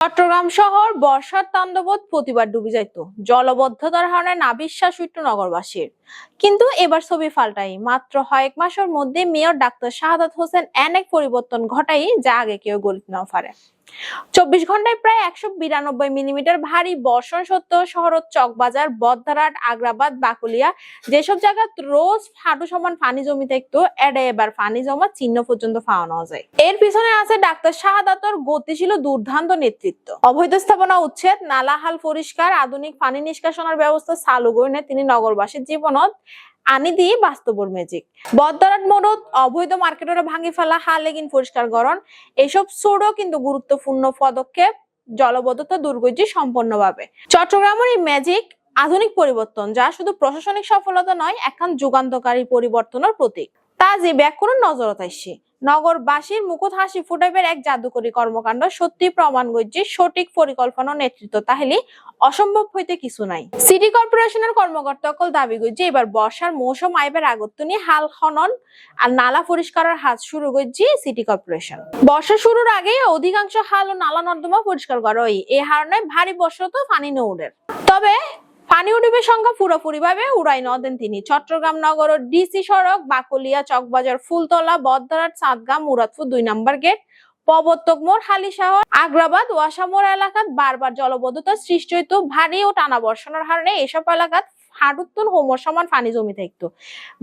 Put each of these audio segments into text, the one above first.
চট্টগ্রাম শহর বর্ষার তাণ্ডবত প্রতিবার ডুবে যাইত। জলবদ্ধতার কারণে নাভিশ্বাস হইত নগরবাসীর। কিন্তু এবার ছবি পাল্টাই, মাত্র কয়েক মাসের মধ্যে মেয়র ডাক্তার শাহাদাত হোসেন অনেক পরিবর্তন ঘটাই যা আগে কেউ গলিত না পারে। 24 ঘন্টায় প্রায় 192 মিলিমিটার ভারী বর্ষণ সত্ত্বেও শহরত চকবাজার, বদ্ধরাট, আগ্রাবাদ, বাকুলিয়া যেসব জায়গা রোজ হাঁটু সমান পানি জমি থাকতো, এডে এবার পানি জমা চিহ্ন পর্যন্ত পাওয়া যায়। এর পিছনে আছে ডাক্তার শাহাদাতর গতিশীল দুর্দান্ত নেতৃত্ব। অবৈধ স্থাপনা উচ্ছেদ, নালাহাল পরিষ্কার, আধুনিক পানি নিষ্কাশনের ব্যবস্থা চালু করে তিনি নগরবাসীর জীবনত আনি দিয়ে বাস্তবর ম্যাজিক। বদ্ধরাট মোড়ত অবৈধ মার্কেটের ভাঙি ফেলা, হালেগিন পরিষ্কার করণ, এসব ছোট কিন্তু গুরুত্বপূর্ণ পদক্ষেপ জলবদ্ধতা দূর করছে সম্পূর্ণভাবে। চট্টগ্রামের এই ম্যাজিক আধুনিক পরিবর্তন, যা শুধু প্রশাসনিক সফলতা নয়, একখান যুগান্তকারী পরিবর্তনের প্রতীক। তা যে ব্যাকুরণ নজরত আসছে। নগরবাসীর মুখত হাসি ফুটাইবার এক জাদুকরী কর্মকাণ্ড সত্যি প্রমাণ করছে সঠিক পরিকল্পনা নেতৃত্ব তাহলে অসম্ভব হইতে কিছু নাই। সিটি কর্পোরেশনের কর্মকর্তাসকল দাবি করছে এবার বর্ষার মৌসুম আইবার আগত নিয়ে হাল খনন আর নালা পরিষ্কারের হাত শুরু করছে সিটি কর্পোরেশন। বর্ষা শুরুর আগে অধিকাংশ হাল ও নালা নর্দমা পরিষ্কার করা হয়, এই কারণে ভারী বর্ষা তো পানি নৌড়ের। তবে পানি উঠবে সংখ্যা পুরোপুরি ভাবে উড়াই নদেন তিনি। চট্টগ্রাম নগরের ডিসি সড়ক, বাকুলিয়া, চকবাজার, ফুলতলা, বদ্ধরাট, চাঁদগাঁ, মুরাদপুর 2 নম্বর গেট, প্রবর্তক মোড়, হালিশহর, আগ্রাবাদ, ওয়াসামোড় এলাকাত বারবার জলবদ্ধতার সৃষ্টি হইতো। ভারী ও টানা বর্ষণের কারণে এসব এলাকাত হাঁটুত্তন হোমর সমান পানি জমি থাকতো।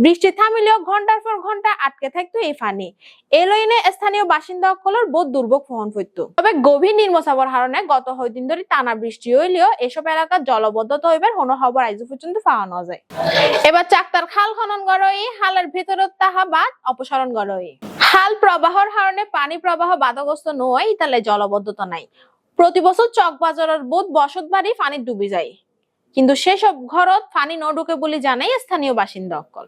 বৃষ্টি থামিলেও ঘন্টার পর ঘন্টা আটকে থাকতো এই পানি। এই লাইনে স্থানীয় বাসিন্দা সকলের বোধ দুর্ভোগ বহন করতো। তবে গভীর নিম্নচাপের কারণে গত কয়েকদিন ধরে টানা বৃষ্টি হইলেও এসব এলাকার জলবদ্ধতা হইবার কোনো খবর আজ পর্যন্ত পাওয়া যায়। এবার চাক্তার খাল খনন করই, হালের ভিতরে তাহা বাদ অপসারণ করই। হাল প্রবাহর কারণে পানি প্রবাহ বাধাগ্রস্ত নয়, তাহলে জলবদ্ধতা নাই। প্রতি বছর চকবাজারের বোধ বসত বাড়ি পানি ডুবে যায়, কিন্তু সেসব ঘরত পানি ন ঢুকে বলে জানাই স্থানীয় বাসিন্দা সকল।